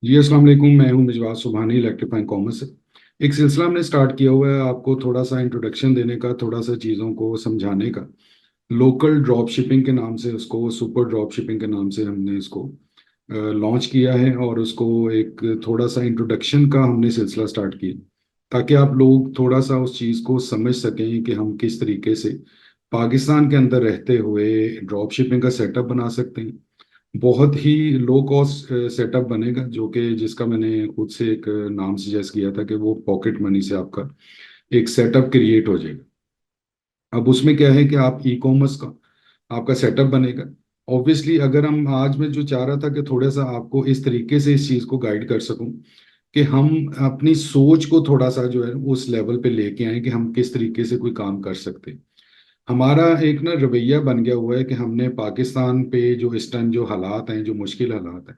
जी अस्सलाम वालेकुम। मैं हूं मिजवार सुबहानी, इलेक्ट्रीफाइंग कॉमर्स से। एक सिलसिला हमने स्टार्ट किया हुआ है आपको थोड़ा सा इंट्रोडक्शन देने का, थोड़ा सा चीज़ों को समझाने का। लोकल ड्रॉप शिपिंग के नाम से, उसको सुपर ड्रॉप शिपिंग के नाम से हमने इसको लॉन्च किया है, और उसको एक थोड़ा सा इंट्रोडक्शन का हमने सिलसिला स्टार्ट किया, ताकि आप लोग थोड़ा सा उस चीज़ को समझ सकें कि हम किस तरीके से पाकिस्तान के अंदर रहते हुए ड्रॉप शिपिंग का सेटअप बना सकते हैं। बहुत ही लो कॉस्ट सेटअप बनेगा, जो कि जिसका मैंने खुद से एक नाम सजेस्ट किया था कि वो पॉकेट मनी से आपका एक सेटअप क्रिएट हो जाएगा। अब उसमें क्या है कि आप ई कॉमर्स का आपका सेटअप बनेगा। ऑब्वियसली अगर हम आज मैं जो चाह रहा था कि थोड़ा सा आपको इस तरीके से इस चीज़ को गाइड कर सकूं कि हम अपनी सोच को थोड़ा सा जो है उस लेवल पे लेके आए कि हम किस तरीके से कोई काम कर सकते हैं। हमारा एक ना रवैया बन गया हुआ है कि हमने पाकिस्तान पे जो इस टाइम जो हालात हैं, जो मुश्किल हालात हैं,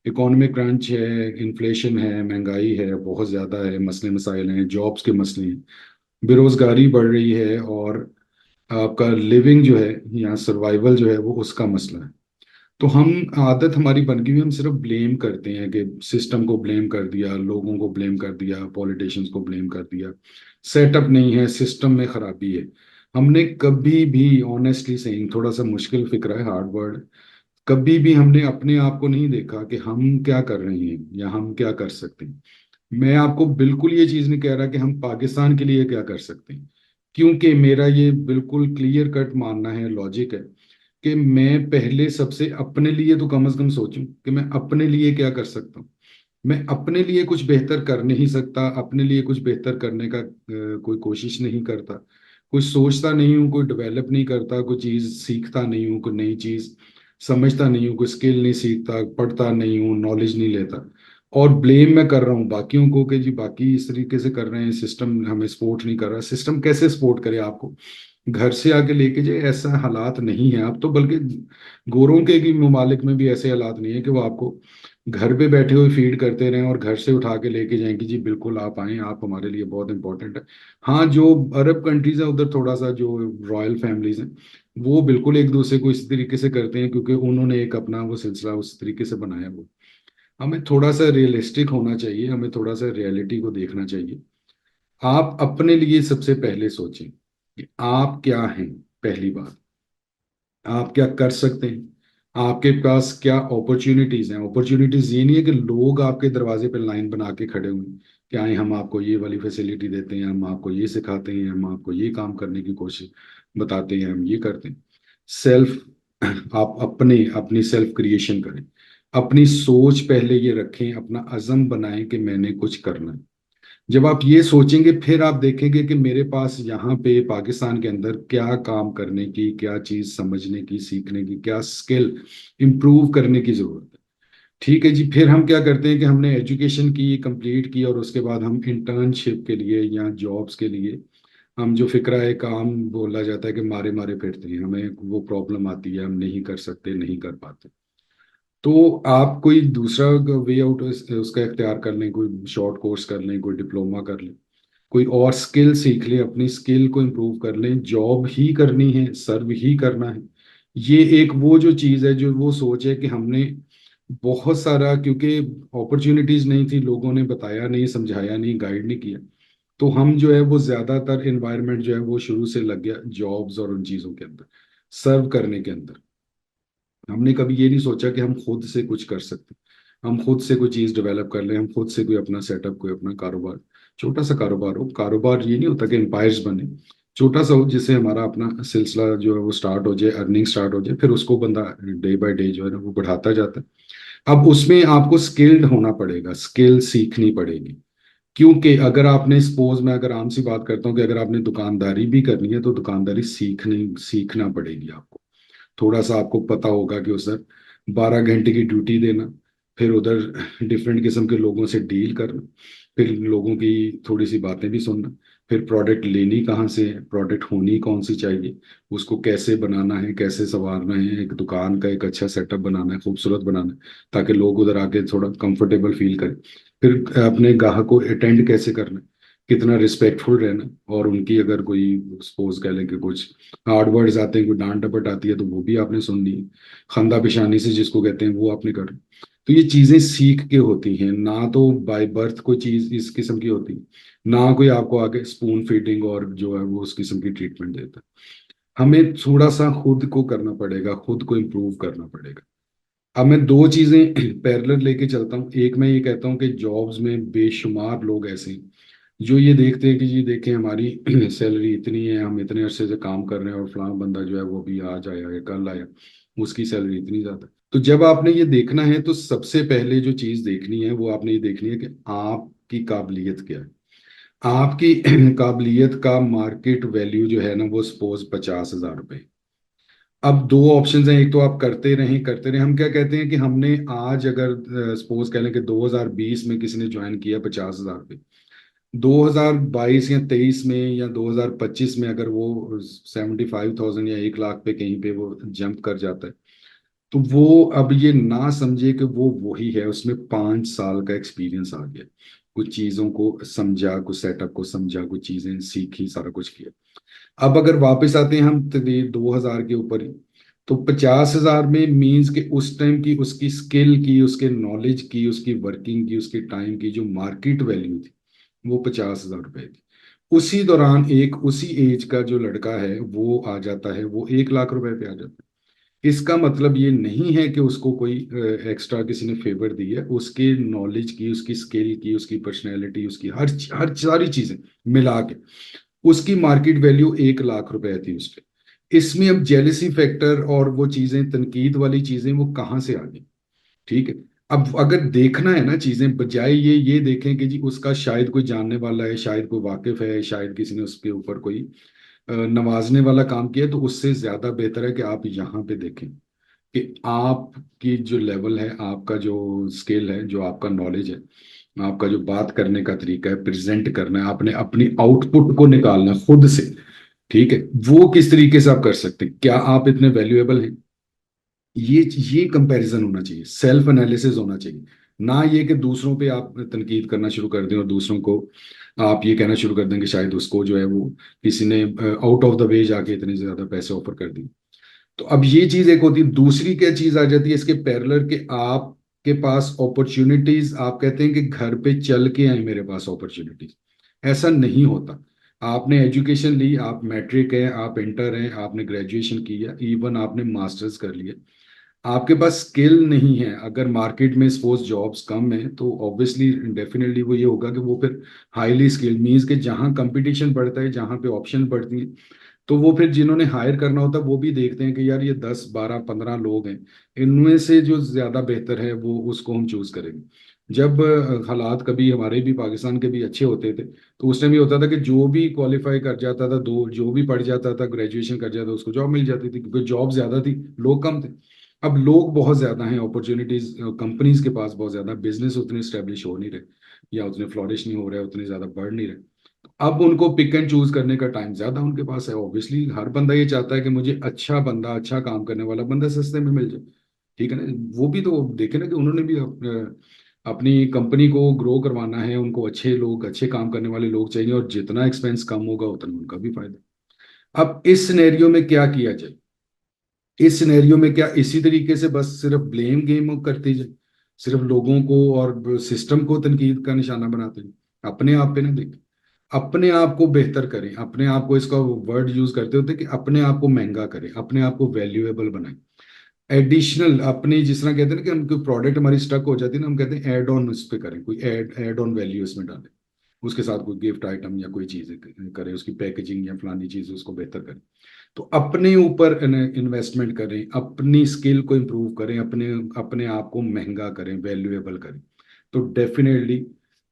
इकोनॉमिक क्रंच है, इन्फ्लेशन है, महंगाई है, बहुत ज़्यादा है, मसले मसाइल हैं, जॉब्स के मसले हैं, बेरोजगारी बढ़ रही है, और आपका लिविंग जो है या सर्वाइवल जो है वो उसका मसला है। तो हम आदत हमारी बन गई हुई, हम सिर्फ ब्लेम करते हैं कि सिस्टम को ब्लेम कर दिया, लोगों को ब्लेम कर दिया, पॉलिटिशियंस को ब्लेम कर दिया, सेटअप नहीं है, सिस्टम में खराबी है। हमने कभी भी ऑनेस्टली सेइंग, थोड़ा सा मुश्किल फिक्र है, हार्ड वर्ड, कभी भी हमने अपने आप को नहीं देखा कि हम क्या कर रहे हैं या हम क्या कर सकते हैं। मैं आपको बिल्कुल ये चीज़ नहीं कह रहा कि हम पाकिस्तान के लिए क्या कर सकते हैं, क्योंकि मेरा ये बिल्कुल क्लियर कट मानना है, लॉजिक है कि मैं पहले सबसे अपने लिए तो कम से कम सोचूं कि मैं अपने लिए क्या कर सकता हूँ। मैं अपने लिए कुछ बेहतर कर नहीं सकता, अपने लिए कुछ बेहतर करने का कोई कोशिश नहीं करता, कुछ सोचता नहीं हूँ, कोई डेवलप नहीं करता, कोई चीज़ सीखता नहीं हूँ, कोई नई चीज़ समझता नहीं हूँ, कोई स्किल नहीं सीखता, पढ़ता नहीं हूँ, नॉलेज नहीं लेता। और ब्लेम मैं कर रहा हूँ बाकियों को कि जी बाकी इस तरीके से कर रहे हैं, सिस्टम हमें सपोर्ट नहीं कर रहा। सिस्टम कैसे सपोर्ट करे आपको? घर से आके लेके जाए, ऐसा हालात नहीं है। आप तो बल्कि गोरों के भी ममालिक में भी ऐसे हालात नहीं है कि वो आपको घर पे बैठे हुए फीड करते रहें और घर से उठा के लेके जाएं कि जी बिल्कुल आप आएं, आप हमारे लिए बहुत इंपॉर्टेंट है। हाँ, जो अरब कंट्रीज है उधर थोड़ा सा जो रॉयल फैमिलीज हैं वो बिल्कुल एक दूसरे को इस तरीके से करते हैं, क्योंकि उन्होंने एक अपना वो सिलसिला उस तरीके से बनाया। वो हमें थोड़ा सा रियलिस्टिक होना चाहिए, हमें थोड़ा सा रियलिटी को देखना चाहिए। आप अपने लिए सबसे पहले सोचें कि आप क्या हैं। पहली बात, आप क्या कर सकते हैं, आपके पास क्या अपॉर्चुनिटीज हैं। अपॉर्चुनिटीज ये नहीं है कि लोग आपके दरवाजे पे लाइन बना के खड़े हुए हैं कि आए हम आपको ये वाली फैसिलिटी देते हैं, हम आपको ये सिखाते हैं, हम आपको ये काम करने की कोशिश बताते हैं, हम ये करते हैं। सेल्फ आप अपने अपनी सेल्फ क्रिएशन करें। अपनी सोच पहले ये रखें, अपना अज़म बनाएं कि मैंने कुछ करना है। जब आप ये सोचेंगे फिर आप देखेंगे कि मेरे पास यहाँ पे पाकिस्तान के अंदर क्या काम करने की, क्या चीज़ समझने की, सीखने की, क्या स्किल इंप्रूव करने की ज़रूरत है। ठीक है जी। फिर हम क्या करते हैं कि हमने एजुकेशन की कंप्लीट की और उसके बाद हम इंटर्नशिप के लिए या जॉब्स के लिए हम जो फिक्रा है, काम बोला जाता है कि मारे मारे फिरते हैं, हमें वो प्रॉब्लम आती है, हम नहीं कर सकते, नहीं कर पाते। तो आप कोई दूसरा वे आउट उसका इख्तियार कर लें, कोई शॉर्ट कोर्स कर लें, कोई डिप्लोमा कर लें, कोई और स्किल सीख लें, अपनी स्किल को इम्प्रूव कर लें। जॉब ही करनी है, सर्व ही करना है। ये एक वो जो चीज़ है, जो वो सोच है कि हमने बहुत सारा, क्योंकि अपॉर्चुनिटीज नहीं थी, लोगों ने बताया नहीं, समझाया नहीं, गाइड नहीं किया, तो हम जो है वो ज्यादातर इन्वायरमेंट जो है वो शुरू से लग गया जॉब्स और उन चीज़ों के अंदर, सर्व करने के अंदर। हमने कभी ये नहीं सोचा कि हम खुद से कुछ कर सकते हैं, हम खुद से कोई चीज़ डेवलप कर लें, हम खुद से कोई अपना सेटअप, कोई अपना कारोबार, छोटा सा कारोबार हो। कारोबार ये नहीं होता कि एम्पायर्स बने, छोटा सा हो जिससे हमारा अपना सिलसिला जो है वो स्टार्ट हो जाए, अर्निंग स्टार्ट हो जाए, फिर उसको बंदा डे बाय डे जो है ना वो बढ़ाता जाता है। अब उसमें आपको स्किल्ड होना पड़ेगा, स्किल सीखनी पड़ेगी। क्योंकि अगर आपने सपोज, मैं अगर आम सी बात करता हूँ कि अगर आपने दुकानदारी भी करनी है तो दुकानदारी सीखना पड़ेगी आपको। थोड़ा सा आपको पता होगा कि उधर 12 घंटे की ड्यूटी देना, फिर उधर डिफरेंट किस्म के लोगों से डील करना, फिर लोगों की थोड़ी सी बातें भी सुनना, फिर प्रोडक्ट लेनी कहाँ से है, प्रोडक्ट होनी कौन सी चाहिए, उसको कैसे बनाना है, कैसे संवारना है, एक दुकान का एक अच्छा सेटअप बनाना है, खूबसूरत बनाना है, ताकि लोग उधर आके थोड़ा कंफर्टेबल फील करें। फिर अपने ग्राहक को अटेंड कैसे करना है। कितना रिस्पेक्टफुल रहना, और उनकी अगर कोई सपोज कह लें कि कुछ हार्ड वर्ड्स आते हैं, कोई डांट डपट आती है, तो वो भी आपने सुननी है। खंदा पेशानी से जिसको कहते हैं वो आपने कर। तो ये चीजें सीख के होती हैं, ना तो बाय बर्थ कोई चीज इस किस्म की होती, ना कोई आपको आके स्पून फीडिंग और जो है वो उस किस्म की ट्रीटमेंट देता है। हमें थोड़ा सा खुद को करना पड़ेगा, खुद को इम्प्रूव करना पड़ेगा। अब मैं दो चीजें पैरेलल लेके चलता हूँ। एक मैं ये कहता हूँ कि जॉब्स में बेशुमार लोग ऐसे हैं जो ये देखते हैं कि जी देखें हमारी सैलरी इतनी है, हम इतने अरसे से काम कर रहे हैं, और फलाना बंदा जो है वो भी आज आया या कल आया, उसकी सैलरी इतनी ज्यादा। तो जब आपने ये देखना है तो सबसे पहले जो चीज देखनी है वो आपने ये देखनी है कि आपकी काबिलियत क्या है। आपकी काबिलियत का मार्केट वैल्यू जो है ना वो सपोज 50,000 रुपये। अब दो ऑप्शन हैं, एक तो आप करते रहें। हम क्या कहते हैं कि हमने आज अगर सपोज कह लें कि 2020 में किसी ने ज्वाइन किया 50,000 पे, 2022 या 23 में या 2025 में अगर वो 75,000 या 1 लाख पे कहीं पे वो जंप कर जाता है, तो वो अब ये ना समझे कि वो वही है, उसमें 5 साल का एक्सपीरियंस आ गया, कुछ चीजों को समझा, कुछ सेटअप को समझा, कुछ चीजें सीखी, सारा कुछ किया। अब अगर वापस आते हैं हम 2,000 के ऊपर ही, तो 50,000 में मीन्स के उस टाइम की उसकी स्किल की, उसके नॉलेज की, उसकी वर्किंग की, उसकी टाइम की जो मार्केट वैल्यू थी वो 50,000 रुपए थी। उसी दौरान एक उसी एज का जो लड़का है वो आ जाता है, वो 1 लाख रुपए पे आ जाता है। इसका मतलब ये नहीं है कि उसको कोई एक्स्ट्रा किसी ने फेवर दी है, उसके नॉलेज की, उसकी स्किल की, उसकी पर्सनैलिटी, उसकी हर हर सारी चीजें मिला के उसकी मार्केट वैल्यू 1 लाख रुपए थी उसके। इसमें अब जेलिसी फैक्टर और वो चीजें, तनकीद वाली चीजें, वो कहाँ से आ गई? ठीक है। अब अगर देखना है ना चीजें, बजाय ये देखें कि जी उसका शायद कोई जानने वाला है, शायद कोई वाकिफ है, शायद किसी ने उसके ऊपर कोई नवाजने वाला काम किया है, तो उससे ज्यादा बेहतर है कि आप यहाँ पे देखें कि आपकी जो लेवल है, आपका जो स्किल है, जो आपका नॉलेज है, आपका जो बात करने का तरीका है, प्रेजेंट करना है, आपने अपनी आउटपुट को निकालना है खुद से। ठीक है, वो किस तरीके से आप कर सकते हैं, क्या आप इतने वैल्यूएबल हैं? ये कंपैरिजन होना चाहिए, सेल्फ एनालिसिस होना चाहिए। ना ये कि दूसरों पे आप तनकीद करना शुरू कर दें और दूसरों को आप ये कहना शुरू कर दें कि शायद उसको जो है वो किसी ने आउट ऑफ द वे जाके इतने ज्यादा पैसे ऑफर कर दिए। तो अब ये चीज एक होती है। दूसरी क्या चीज आ जाती है इसके पैरेलल के, आपके पास अपॉर्चुनिटीज, आप कहते हैं कि घर पे चल के आए मेरे पास अपॉर्चुनिटीज। ऐसा नहीं होता। आपने एजुकेशन ली, आप मैट्रिक हैं, आप इंटर हैं, आपने ग्रेजुएशन किया, इवन आपने मास्टर्स कर लिया, आपके पास स्किल नहीं है, अगर मार्केट में सपोज जॉब्स कम है, तो ऑब्वियसली डेफिनेटली वो ये होगा कि वो फिर हाईली स्किल्ड मीन्स कि जहाँ कंपटीशन बढ़ता है, जहाँ पे ऑप्शन बढ़ती है, तो वो फिर जिन्होंने हायर करना होता है वो भी देखते हैं कि यार ये 10 12 15 लोग हैं, इनमें से जो ज्यादा बेहतर है वो उसको हम चूज करेंगे। जब हालात कभी हमारे भी, पाकिस्तान के भी अच्छे होते थे, तो उस टाइम ये होता था कि जो भी क्वालिफाई कर जाता था, दो जो भी पढ़ जाता था, ग्रेजुएशन कर जाता था, उसको जॉब मिल जाती थी, क्योंकि जॉब ज्यादा थी, लोग कम थे। अब लोग बहुत ज्यादा हैं, अपॉर्चुनिटीज कंपनीज के पास बहुत ज्यादा, बिजनेस उतने स्टेब्लिश हो नहीं रहे, या उतने फ्लॉरिश नहीं हो रहे, उतने ज्यादा बढ़ नहीं रहे। अब उनको पिक एंड चूज करने का टाइम ज्यादा उनके पास है। ऑब्वियसली हर बंदा ये चाहता है कि मुझे अच्छा बंदा, अच्छा काम करने वाला बंदा सस्ते में मिल जाए। ठीक है ना? वो भी तो देखे ना कि उन्होंने भी अपनी कंपनी को ग्रो करवाना है, उनको अच्छे लोग, अच्छे काम करने वाले लोग चाहिए, और जितना एक्सपेंस कम होगा उतना उनका भी फायदा। अब इस सिनेरियो में क्या किया जाए? इस सिनेरियो में क्या इसी तरीके से बस सिर्फ ब्लेम गेम करते जाए, सिर्फ लोगों को और सिस्टम को तनकीद का निशाना बनाते हैं? अपने आप पे ना देखें, अपने आप को बेहतर करें, अपने आप को, इसका वर्ड यूज करते होते कि अपने आप को महंगा करें, अपने आप को वैल्यूएबल बनाएं। एडिशनल अपनी, जिस तरह कहते हैं ना कि हम कोई प्रोडक्ट हमारी स्टक हो जाती है ना, हम कहते हैं ऐड ऑन उस पर करें, कोई ऐड ऑन वैल्यू इसमें डालें, उसके साथ कोई गिफ्ट आइटम या कोई चीज करें, उसकी पैकेजिंग या फलानी चीज उसको बेहतर करें। तो अपने ऊपर इन्वेस्टमेंट करें, अपनी स्किल को इम्प्रूव करें, अपने अपने आप को महंगा करें, वैल्यूएबल करें। तो डेफिनेटली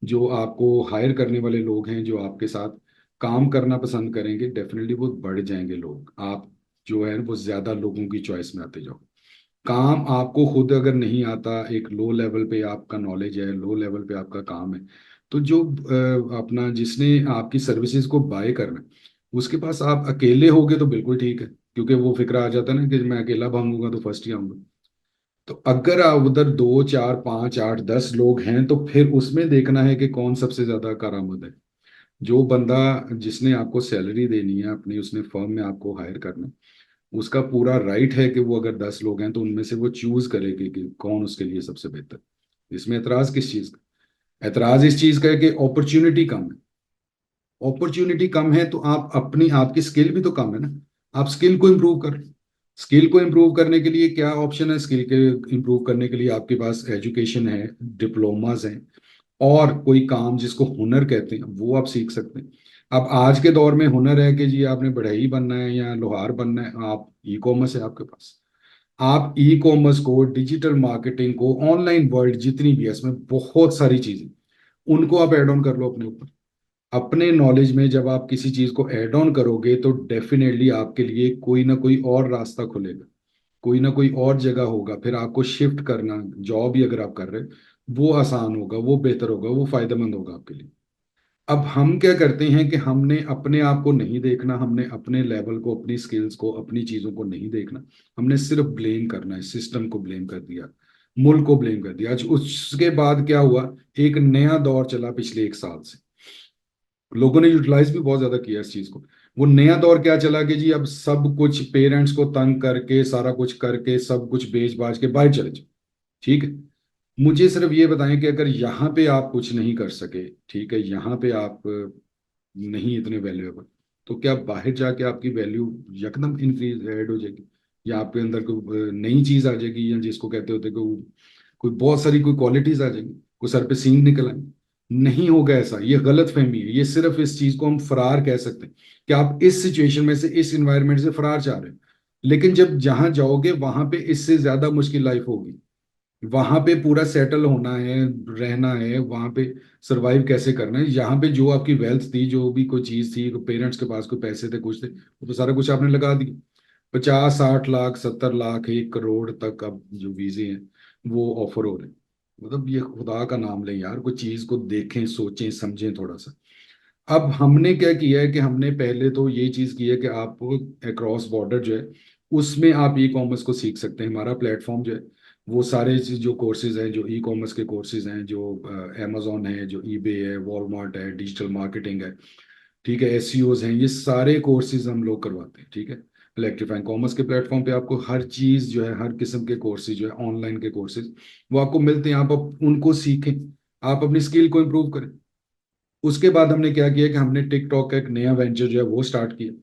जो आपको हायर करने वाले लोग हैं, जो आपके साथ काम करना पसंद करेंगे, डेफिनेटली वो बढ़ जाएंगे लोग। आप जो है वो ज्यादा लोगों की चॉइस में आते जाओ। काम आपको खुद अगर नहीं आता, एक लो लेवल पे आपका नॉलेज है, लो लेवल पे आपका काम है, तो जो अपना जिसने आपकी सर्विसेज को बाय करना है, उसके पास आप अकेले होगे तो बिल्कुल ठीक है, क्योंकि वो फिक्र आ जाता है ना कि मैं अकेला भागूंगा तो फर्स्ट ही आऊंगा। तो अगर आप उधर 2 4 5 8 10 लोग हैं, तो फिर उसमें देखना है कि कौन सबसे ज्यादा कारामद है। जो बंदा जिसने आपको सैलरी देनी है अपनी, उसने फर्म में आपको हायर करना है, उसका पूरा राइट है कि वो अगर 10 लोग हैं तो उनमें से वो चूज करे कि कौन उसके लिए सबसे बेहतर। इसमें एतराज किस चीज का? एतराज इस चीज का है कि अपॉर्चुनिटी कम है। अपॉर्चुनिटी कम है तो आप अपनी, आपकी स्किल भी तो कम है ना। आप स्किल को इम्प्रूव कर। स्किल को इम्प्रूव करने के लिए क्या ऑप्शन है? स्किल के इम्प्रूव करने के लिए आपके पास एजुकेशन है, डिप्लोमास हैं, और कोई काम जिसको हुनर कहते हैं वो आप सीख सकते हैं। अब आज के दौर में हुनर है कि जी आपने बढ़ई बनना है या लोहार बनना है, आप ई कॉमर्स है आपके पास। आप ई कॉमर्स को, डिजिटल मार्केटिंग को, ऑनलाइन वर्ल्ड जितनी भी है इसमें बहुत सारी चीजें, उनको आप एड ऑन कर लो अपने ऊपर। अपने नॉलेज में जब आप किसी चीज को ऐड ऑन करोगे तो डेफिनेटली आपके लिए कोई ना कोई और रास्ता खुलेगा, कोई ना कोई और जगह होगा, फिर आपको शिफ्ट करना, जॉब ही अगर आप कर रहे हैं, वो आसान होगा, वो बेहतर होगा, वो फायदेमंद होगा आपके लिए। अब हम क्या करते हैं कि हमने अपने आप को नहीं देखना, हमने अपने लेवल को, अपनी स्किल्स को, अपनी चीजों को नहीं देखना। हमने सिर्फ ब्लेम करना है, सिस्टम को ब्लेम कर दिया, मुल्क को ब्लेम कर दिया। आज उसके बाद क्या हुआ? एक नया दौर चला पिछले 1 साल से, लोगों ने यूटिलाइज भी बहुत ज्यादा किया इस चीज को। वो नया दौर क्या चला कि जी अब सब कुछ पेरेंट्स को तंग करके, सारा कुछ करके, सब कुछ बेच बाच के बाहर चले जाओ। ठीक है, मुझे सिर्फ ये बताएं कि अगर यहाँ पे आप कुछ नहीं कर सके, ठीक है, यहाँ पे आप नहीं इतने वैल्यूएबल, तो क्या बाहर जाके आपकी वैल्यू यकदम इंक्रीज ऐड हो जाएगी? या आपके अंदर कोई नई चीज आ जाएगी, या जिसको कहते होते कोई कोई बहुत सारी कोई क्वालिटीज आ जाएंगी, कोई सर पे सींग निकल आएंगे? नहीं होगा ऐसा, ये गलत फहमी है। ये सिर्फ इस चीज को हम फरार कह सकते हैं कि आप इस सिचुएशन में से, इस इन्वायरमेंट से फरार चाह रहे हैं। लेकिन जब जहां जाओगे वहां पे इससे ज्यादा मुश्किल लाइफ होगी। वहां पे पूरा सेटल होना है, रहना है वहां पे, सरवाइव कैसे करना है। यहाँ पे जो आपकी वेल्थ थी, जो भी कोई चीज थी, पेरेंट्स के पास कोई पैसे थे, कुछ थे, वो तो सारा कुछ आपने लगा दिया। 50-60 लाख, 70 लाख, 1 करोड़ तक अब जो वीजे हैं वो ऑफर हो रहे हैं। मतलब ये खुदा का नाम लें यार, कोई चीज को देखें, सोचें, समझें थोड़ा सा। अब हमने क्या किया है कि हमने पहले तो ये चीज की है कि आप अक्रॉस बॉर्डर जो है उसमें आप ई कॉमर्स को सीख सकते हैं। हमारा प्लेटफॉर्म जो है वो सारे जो कोर्सेज हैं, जो ई कॉमर्स के कोर्सेज हैं, जो अमेजोन है, जो ईबे है, वॉलमार्ट है, डिजिटल मार्केटिंग है, ठीक है, एसईओज हैं, ये सारे कोर्सेज हम लोग करवाते हैं। ठीक है, इलेक्ट्रीफाइंग कॉमर्स के प्लेटफॉर्म पे आपको हर चीज जो है, हर किस्म के कोर्सेज जो है, ऑनलाइन के कोर्सेज, वो आपको मिलते हैं। आप उनको सीखें, आप अपनी स्किल को इम्प्रूव करें। उसके बाद हमने क्या किया कि हमने टिकटॉक का एक नया वेंचर जो है वो स्टार्ट किया।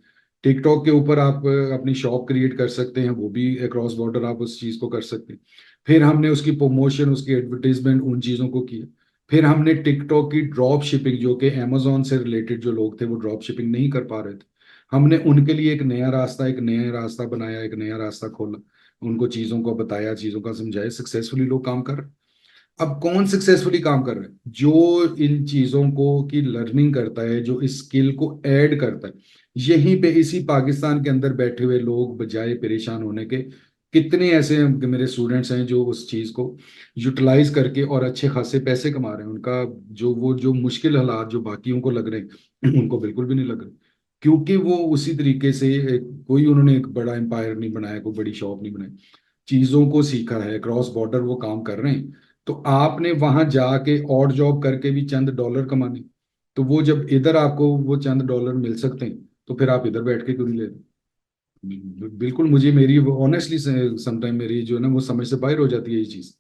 टिकटॉक के ऊपर आप अपनी शॉप क्रिएट कर सकते हैं, वो भी अक्रॉस बॉर्डर आप उस चीज़ को कर सकते हैं। फिर हमने उसकी प्रमोशन, उसकी एडवर्टीजमेंट, उन चीज़ों को किया। फिर हमने टिकटॉक की ड्रॉप शिपिंग, जो कि अमेजोन से रिलेटेड जो लोग थे वो ड्रॉप शिपिंग नहीं कर पा रहे थे, हमने उनके लिए एक नया रास्ता बनाया, एक नया रास्ता खोला, उनको चीज़ों को बताया, चीज़ों का समझाया, सक्सेसफुली लोग काम कर रहे हैं। अब कौन सक्सेसफुली काम कर रहा है? जो इन चीजों को की लर्निंग करता है, जो इस स्किल को ऐड करता है। यहीं पे इसी पाकिस्तान के अंदर बैठे हुए लोग, बजाय परेशान होने के, कितने ऐसे मेरे स्टूडेंट्स हैं जो उस चीज को यूटिलाइज करके और अच्छे खासे पैसे कमा रहे हैं। उनका जो मुश्किल हालात जो बाकियों को लग रहे हैं उनको बिल्कुल भी नहीं लग रहे, क्योंकि वो उसी तरीके से कोई उन्होंने एक बड़ा एम्पायर नहीं बनाया, कोई बड़ी शॉप नहीं बनाई, चीजों को सीखा है, क्रॉस बॉर्डर वो काम कर रहे हैं। तो आपने वहां जाके और जॉब करके भी चंद डॉलर कमाने, तो वो जब इधर आपको वो चंद डॉलर मिल सकते हैं, तो फिर आप इधर बैठ के क्यों नहीं ले रहे? बिल्कुल, मुझे मेरी ऑनेस्टली समटाइम मेरी जो है ना वो समझ से बाहर हो जाती है ये चीज,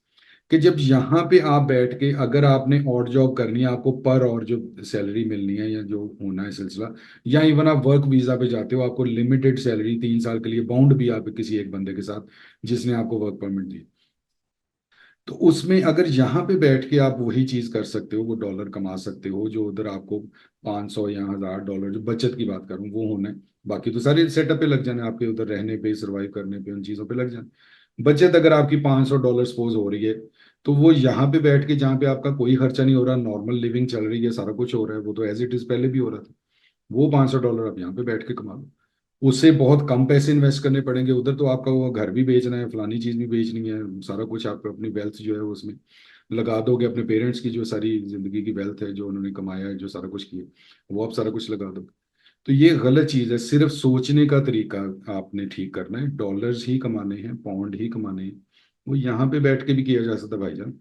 कि जब यहाँ पे आप बैठ के अगर आपने और जॉब करनी है, आपको पर और जो सैलरी मिलनी है या जो होना है सिलसिला, या इवन आप वर्क वीजा पे जाते हो, आपको लिमिटेड सैलरी 3 साल के लिए बाउंड भी आप किसी एक बंदे के साथ जिसने आपको वर्क परमिट दी, तो उसमें अगर यहाँ पे बैठ के आप वही चीज कर सकते हो, वो डॉलर कमा सकते हो जो उधर आपको 500 या 1000 डॉलर, जो बचत की बात करूँ वो होना है। बाकी तो सारे सेटअप पे लग जाने, आपके उधर रहने पे, सर्वाइव करने पे, उन चीजों पे लग जाने। बचत अगर आपकी 500 डॉलर सपोज हो रही है, तो वो यहाँ पे बैठ के, जहाँ पे आपका कोई खर्चा नहीं हो रहा, नॉर्मल लिविंग चल रही है, सारा कुछ हो रहा है, वो तो एज इट इज पहले भी हो रहा था, वो 500 डॉलर आप यहाँ पे बैठ के कमा लो। उससे बहुत कम पैसे इन्वेस्ट करने पड़ेंगे। उधर तो आपका वो घर भी बेचना है, फलानी चीज भी बेचनी है, सारा कुछ आप अपनी वेल्थ जो है वो उसमें लगा दोगे, अपने पेरेंट्स की जो सारी जिंदगी की वेल्थ है, जो उन्होंने कमाया है, जो सारा कुछ किया, वो आप सारा कुछ लगा दोगे। तो ये गलत चीज है। सिर्फ सोचने का तरीका आपने ठीक करना है। डॉलर्स ही कमाने हैं, पाउंड ही कमाने हैं, वो यहाँ पे बैठ के भी किया जा सकता है भाईजान।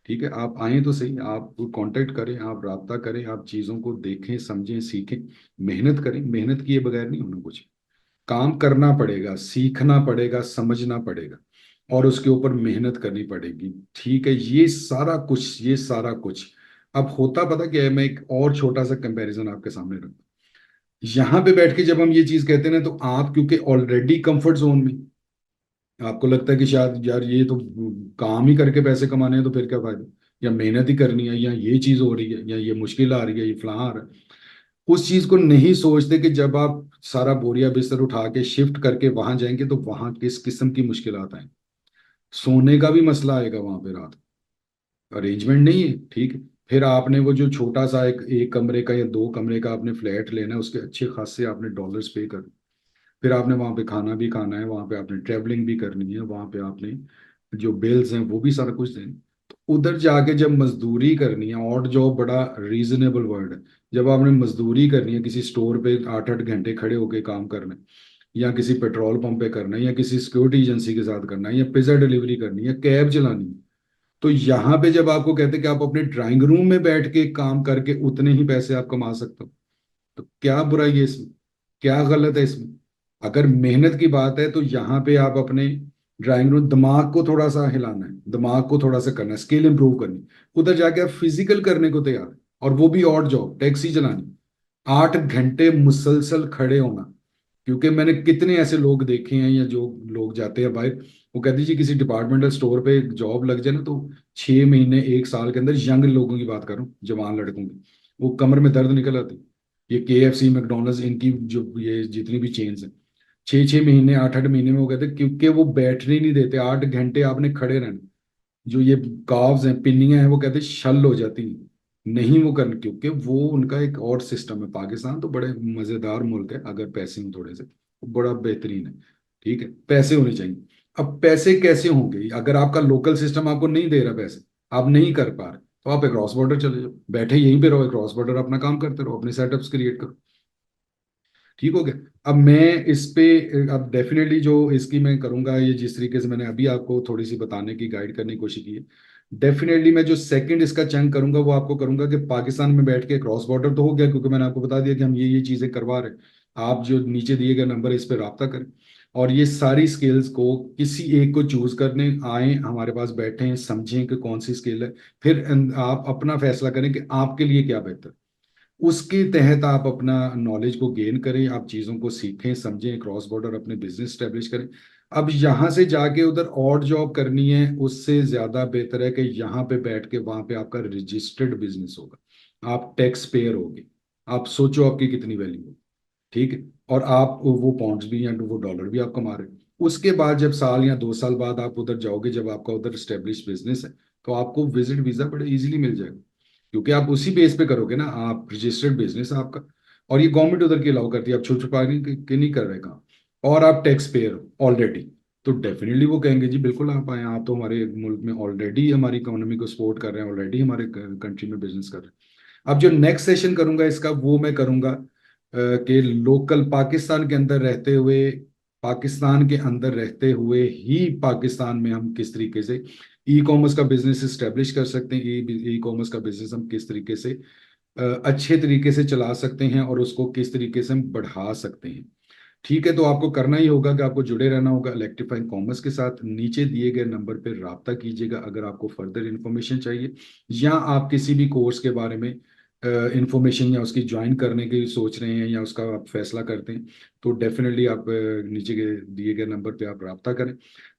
ठीक है, आप आएँ तो सही, आप कांटेक्ट करें, आप राब्ता करें, आप चीज़ों को देखें, समझें, सीखें, मेहनत करें। मेहनत किए बगैर नहीं होना कुछ। काम करना पड़ेगा, सीखना पड़ेगा, समझना पड़ेगा, और उसके ऊपर मेहनत करनी पड़ेगी। ठीक है, ये सारा कुछ, ये सारा कुछ अब होता पता क्या है। मैं एक और छोटा सा कंपैरिजन आपके सामने रखता हूँ। यहाँ पे बैठ के जब हम ये चीज कहते हैं ना, तो आप क्योंकि ऑलरेडी कंफर्ट जोन में, आपको लगता है कि शायद यार ये तो काम ही करके पैसे कमाने हैं, तो फिर क्या फायदा, या मेहनत ही करनी है, या ये चीज हो रही है, या ये मुश्किल आ रही है, ये फलां आ रहा है। उस चीज को नहीं सोचते कि जब आप सारा बोरिया बिस्तर उठा के शिफ्ट करके वहां जाएंगे तो वहां किस किस्म की मुश्किलात आए। सोने का भी मसला आएगा वहां पे, रात अरेंजमेंट नहीं है, ठीक है। फिर आपने वो जो छोटा सा एक कमरे का या दो कमरे का आपने फ्लैट लेना है, उसके अच्छे खासे आपने डॉलर्स पे कर। फिर आपने वहां पे खाना भी खाना है, वहां पे आपने ट्रेवलिंग भी करनी है, वहां पे आपने जो बिल्स हैं वो भी सारा कुछ देना। तो उधर जाके जब मजदूरी करनी है, और जॉब बड़ा रीजनेबल वर्ड है। जब आपने मजदूरी करनी है, किसी स्टोर पे 8-8 घंटे खड़े होके काम करना है, या किसी पेट्रोल पंप पे करना है, या किसी सिक्योरिटी एजेंसी के साथ करना है, या पिज्जा डिलीवरी करनी है, कैब चलानी है, तो यहाँ पे जब आपको कहते हैं कि आप अपने ड्राइंग रूम में बैठ के काम करके उतने ही पैसे आप कमा सकते हो, तो क्या बुराई है इसमें, क्या गलत है इसमें? अगर मेहनत की बात है तो यहाँ पे आप अपने ड्राइंग रूम, दिमाग को थोड़ा सा हिलाना है, दिमाग को थोड़ा सा करना है, स्किल इंप्रूव करनी। उधर जाके आप फिजिकल करने को तैयार हैं, और वो भी ऑड जॉब, टैक्सी चलानी, 8 घंटे मुसलसल खड़े होना। क्योंकि मैंने कितने ऐसे लोग देखे हैं, या जो लोग जाते हैं बाहर, वो कहते जी किसी डिपार्टमेंटल स्टोर पे जॉब लग जाए ना, तो 6 महीने 1 साल के अंदर, यंग लोगों की बात करूं, जवान लड़कों की, वो कमर में दर्द निकल आती। ये KFC, मैकडोनल्ड्स, इनकी जो ये जितनी भी चेन्स हैं, 6-6 महीने 8-8 महीने में वो कहते हैं, क्योंकि वो बैठने ही नहीं देते, 8 घंटे आपने खड़े रहना। जो ये काव्स हैं, पिन्नियां हैं, वो कहते हैं शल हो जाती हैं, नहीं वो करने, क्योंकि वो उनका एक और सिस्टम है। पाकिस्तान तो बड़े मजेदार मुल्क है, अगर पैसे हो थोड़े से, बड़ा बेहतरीन है। ठीक है, पैसे होने चाहिए। अब पैसे कैसे होंगे अगर आपका लोकल सिस्टम आपको नहीं दे रहा पैसे, आप नहीं कर पा रहे, तो आप एक क्रॉस बॉर्डर चले जाओ, बैठे यहीं पे रहो, क्रॉस बॉर्डर अपना काम करते रहो, अपने सेटअप्स क्रिएट करो। ठीक हो गया। अब मैं इस पे, अब डेफिनेटली जो इसकी मैं करूंगा, ये जिस तरीके से मैंने अभी आपको थोड़ी सी बताने की, गाइड करने की कोशिश की है, डेफिनेटली मैं जो सेकंड इसका चंक करूंगा वो आपको करूंगा कि पाकिस्तान में बैठ के क्रॉस बॉर्डर तो हो गया, क्योंकि मैंने आपको बता दिया कि हम ये चीजें करवा रहे हैं। आप जो नीचे दिए गए नंबर है इस पर रब्ता करें, और ये सारी स्किल्स को किसी एक को चूज करने आए, हमारे पास बैठे, समझें कि कौन सी स्किल है। फिर आप अपना फैसला करें कि आपके लिए क्या बेहतर, उसके तहत आप अपना नॉलेज को गेन करें, आप चीज़ों को सीखें, समझें, क्रॉस बॉर्डर अपने बिजनेस स्टेब्लिश करें। अब यहाँ से जाके उधर और जॉब करनी है, उससे ज़्यादा बेहतर है कि यहाँ पे बैठ के वहाँ पे आपका रजिस्टर्ड बिजनेस होगा, आप टैक्स पेयर होगे। आप सोचो आपकी कितनी वैल्यू होगी। ठीक है, और आप वो पॉइंट्स भी या वो डॉलर भी आप कमा रहे हैं। उसके बाद जब साल या 2 साल बाद आप उधर जाओगे, जब आपका उधर स्टेब्लिश बिजनेस है, तो आपको विजिट वीजा बड़े इजीली मिल जाएगा, क्योंकि आप उसी बेस पे करोगे ना, आप रजिस्टर्ड बिजनेस है आपका, और ये गवर्नमेंट उधर की अलाउ करती है, आप छुप छुपा के नहीं कर रहे काम, और आप टैक्स पेयर हो ऑलरेडी। तो डेफिनेटली वो कहेंगे जी बिल्कुल आप आए, आप तो हमारे मुल्क में ऑलरेडी हमारी इकोनॉमी को सपोर्ट कर रहे हैं, ऑलरेडी हमारे कंट्री में बिजनेस कर रहे हैं। अब जो नेक्स्ट सेशन करूंगा इसका, वो मैं करूंगा कि लोकल पाकिस्तान के अंदर रहते हुए, पाकिस्तान के अंदर रहते हुए ही पाकिस्तान में हम किस तरीके से ई कॉमर्स का बिजनेस इस्टेब्लिश कर सकते हैं, ई कॉमर्स का बिजनेस हम किस तरीके से अच्छे तरीके से चला सकते हैं, और उसको किस तरीके से हम बढ़ा सकते हैं। ठीक है, तो आपको करना ही होगा कि आपको जुड़े रहना होगा इलेक्ट्रीफाइंग कॉमर्स के साथ। नीचे दिए गए नंबर पर राब्ता कीजिएगा अगर आपको फर्दर इन्फॉर्मेशन चाहिए, या आप किसी भी कोर्स के बारे में इंफॉर्मेशन या उसकी ज्वाइन करने की सोच रहे हैं, या उसका आप फैसला करते हैं, तो डेफिनेटली आप नीचे के दिए गए नंबर पे आप राब्ता करें।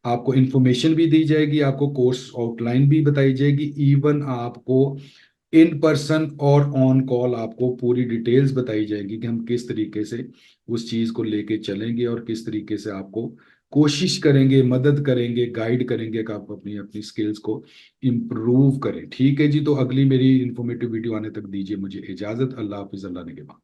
आपको इन्फॉर्मेशन भी दी जाएगी, आपको कोर्स आउटलाइन भी बताई जाएगी, इवन आपको इन पर्सन और ऑन कॉल आपको पूरी डिटेल्स बताई जाएगी कि हम किस तरीके से उस चीज को लेके चलेंगे, और किस तरीके से आपको कोशिश करेंगे, मदद करेंगे, गाइड करेंगे कि आप अपनी अपनी स्किल्स को इम्प्रूव करें। ठीक है जी, तो अगली मेरी इंफॉर्मेटिव वीडियो आने तक दीजिए मुझे इजाजत। अल्लाह हाफिज, अल्लाह ने के बाद।